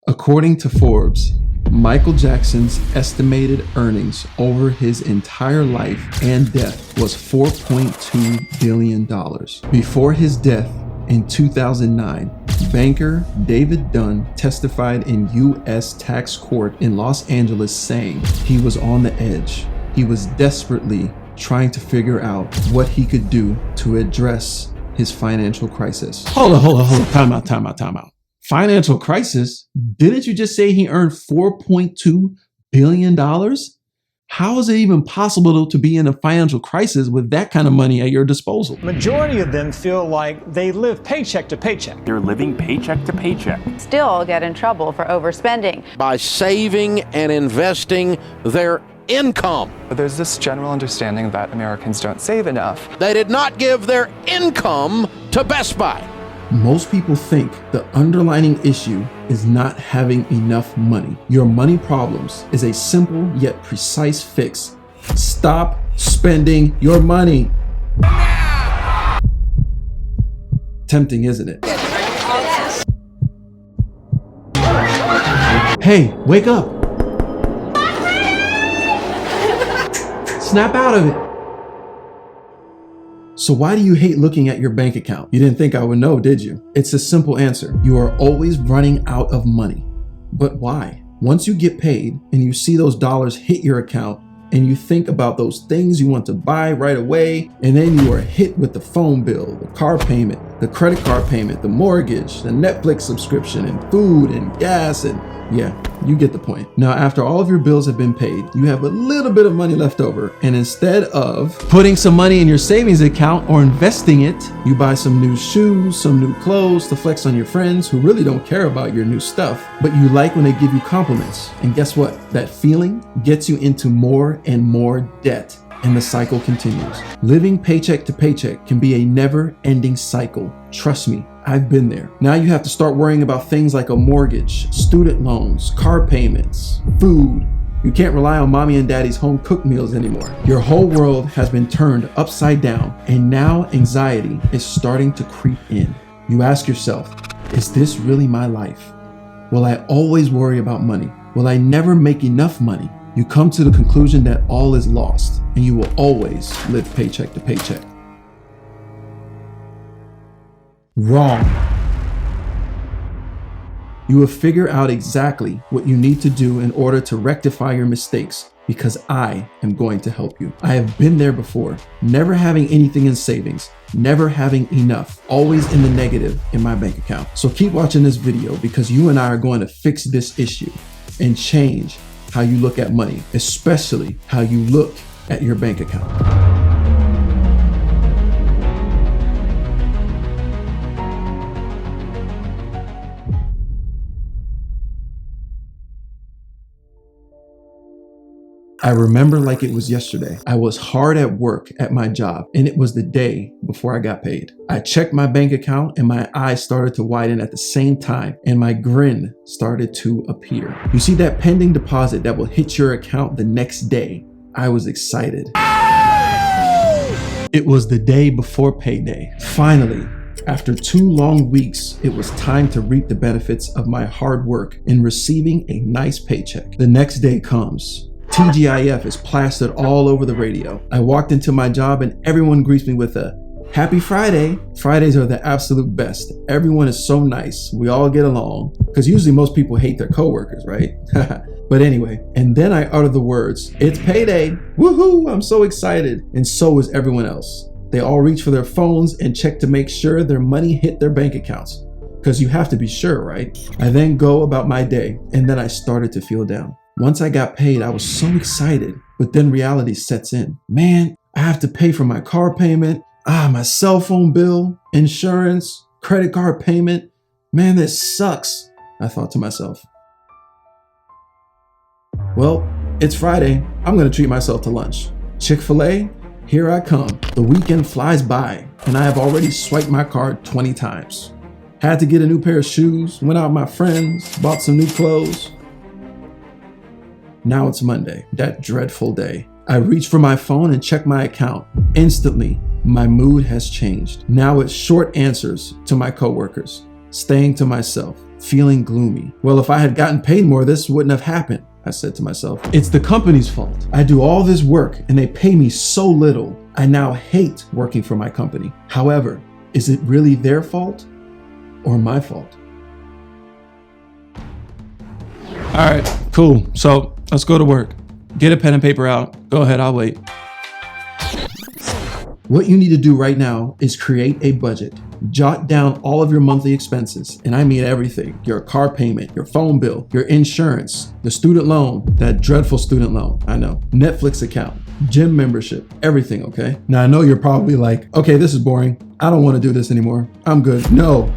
According to Forbes, Michael Jackson's estimated earnings over his entire life and death was $4.2 billion. Before his death in 2009, banker David Dunn testified in U.S. tax court in Los Angeles saying he was on the edge. He was desperately trying to figure out what he could do to address his financial crisis. Hold on. Time out. Financial crisis? Didn't you just say he earned $4.2 billion? How is it even possible to be in a financial crisis with that kind of money at your disposal? Majority of them feel like they live paycheck to paycheck. They're living paycheck to paycheck. Still get in trouble for overspending. By saving and investing their income. There's this general understanding that Americans don't save enough. They did not give their income to Best Buy. Most people think the underlying issue is not having enough money. Your money problems is a simple yet precise fix. Stop spending your money. Tempting, isn't it? Hey, wake up. Snap out of it. So why do you hate looking at your bank account? You didn't think I would know, did you? It's a simple answer. You are always running out of money. But why? Once you get paid and you see those dollars hit your account and you think about those things you want to buy right away, and then you are hit with the phone bill, the car payment, the credit card payment, the mortgage, the Netflix subscription, and food and gas, and yeah, you get the point. Now, after all of your bills have been paid, you have a little bit of money left over, and instead of putting some money in your savings account or investing it, you buy some new shoes, some new clothes to flex on your friends who really don't care about your new stuff, but you like when they give you compliments. And guess what? That feeling gets you into more and more debt, and the cycle continues. Living paycheck to paycheck can be a never-ending cycle. Trust me, I've been there. Now you have to start worrying about things like a mortgage, student loans, car payments, food. You can't rely on mommy and daddy's home cooked meals anymore. Your whole world has been turned upside down, and now anxiety is starting to creep in. You ask yourself, is this really my life? Will I always worry about money? Will I never make enough money? You come to the conclusion that all is lost, and you will always live paycheck to paycheck. Wrong. You will figure out exactly what you need to do in order to rectify your mistakes, because I am going to help you. I have been there before, never having anything in savings, never having enough, always in the negative in my bank account. So keep watching this video, because you and I are going to fix this issue and change how you look at money, especially how you look at your bank account. I remember like it was yesterday. I was hard at work at my job, and it was the day before I got paid. I checked my bank account and my eyes started to widen at the same time, and my grin started to appear. You see that pending deposit that will hit your account the next day? I was excited. It was the day before payday. Finally, after 2 long weeks, it was time to reap the benefits of my hard work in receiving a nice paycheck. The next day comes. TGIF is plastered all over the radio. I walked into my job and everyone greets me with a happy Friday. Fridays are the absolute best. Everyone is so nice. We all get along, because usually most people hate their coworkers, right? But anyway, and then I utter the words, it's payday. Woohoo, I'm so excited. And so is everyone else. They all reach for their phones and check to make sure their money hit their bank accounts, because you have to be sure, right? I then go about my day, and then I started to feel down. Once I got paid, I was so excited, but then reality sets in. Man, I have to pay for my car payment, my cell phone bill, insurance, credit card payment. Man, this sucks, I thought to myself. Well, it's Friday. I'm gonna treat myself to lunch. Chick-fil-A, here I come. The weekend flies by, and I have already swiped my card 20 times. Had to get a new pair of shoes, went out with my friends, bought some new clothes. Now it's Monday, that dreadful day. I reach for my phone and check my account. Instantly, my mood has changed. Now it's short answers to my coworkers, staying to myself, feeling gloomy. Well, if I had gotten paid more, this wouldn't have happened, I said to myself. It's the company's fault. I do all this work and they pay me so little. I now hate working for my company. However, is it really their fault or my fault? All right, cool. So let's go to work. Get a pen and paper out. Go ahead, I'll wait. What you need to do right now is create a budget. Jot down all of your monthly expenses, and I mean everything. Your car payment, your phone bill, your insurance, the student loan, that dreadful student loan, I know, Netflix account, gym membership, everything, okay? Now I know you're probably like, okay, this is boring. I don't want to do this anymore. I'm good. No,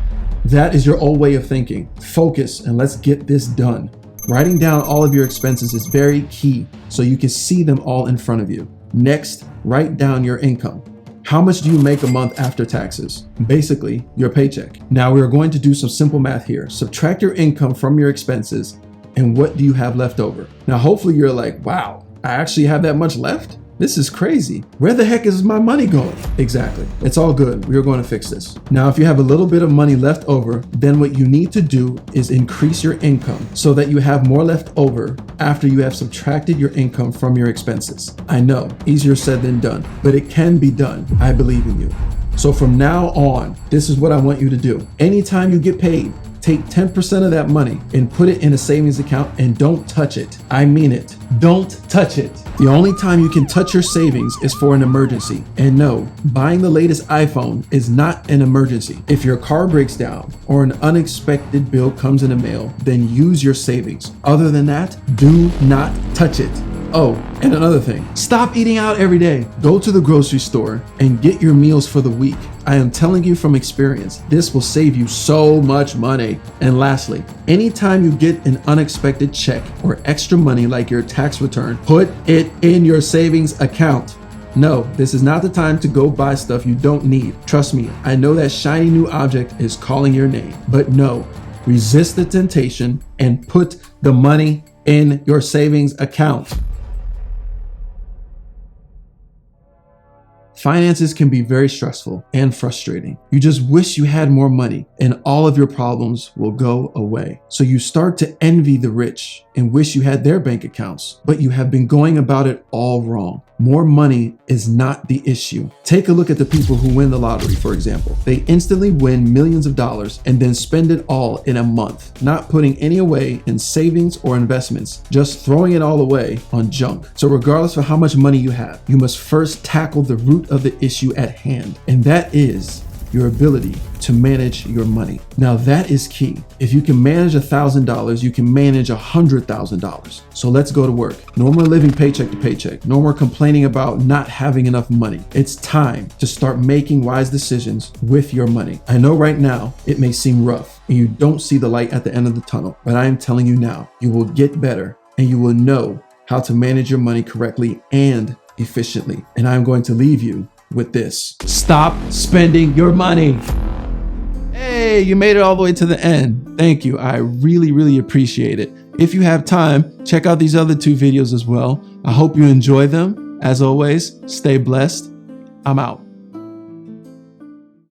that is your old way of thinking. Focus and let's get this done. Writing down all of your expenses is very key so you can see them all in front of you. Next, write down your income. How much do you make a month after taxes? Basically, your paycheck. Now we are going to do some simple math here. Subtract your income from your expenses and what do you have left over? Now, hopefully you're like, wow, I actually have that much left? This is crazy. Where the heck is my money going? Exactly. It's all good. We are going to fix this. Now, if you have a little bit of money left over, then what you need to do is increase your income so that you have more left over after you have subtracted your income from your expenses. I know, easier said than done, but it can be done. I believe in you. So from now on, this is what I want you to do. Anytime you get paid, take 10% of that money and put it in a savings account and don't touch it. I mean it. Don't touch it. The only time you can touch your savings is for an emergency. And no, buying the latest iPhone is not an emergency. If your car breaks down or an unexpected bill comes in the mail, then use your savings. Other than that, do not touch it. Oh, and another thing, stop eating out every day. Go to the grocery store and get your meals for the week. I am telling you from experience, this will save you so much money. And lastly, anytime you get an unexpected check or extra money like your tax return, put it in your savings account. No, this is not the time to go buy stuff you don't need. Trust me, I know that shiny new object is calling your name, but no, resist the temptation and put the money in your savings account. Finances can be very stressful and frustrating. You just wish you had more money and all of your problems will go away. So you start to envy the rich and wish you had their bank accounts, but you have been going about it all wrong. More money is not the issue. Take a look at the people who win the lottery, for example. They instantly win millions of dollars and then spend it all in a month, not putting any away in savings or investments, just throwing it all away on junk. So regardless of how much money you have, you must first tackle the root of the issue at hand, and that is your ability to manage your money. Now that is key. If you can manage $1,000, you can manage $100,000. So let's go to work. No more living paycheck to paycheck. No more complaining about not having enough money. It's time to start making wise decisions with your money. I know right now it may seem rough and you don't see the light at the end of the tunnel, but I am telling you now, you will get better and you will know how to manage your money correctly and efficiently. And I'm going to leave you with this. Stop spending your money. Hey, you made it all the way to the end. Thank you. I really appreciate it. If you have time, check out these other 2 videos as well. I hope you enjoy them. As always, stay blessed. I'm out.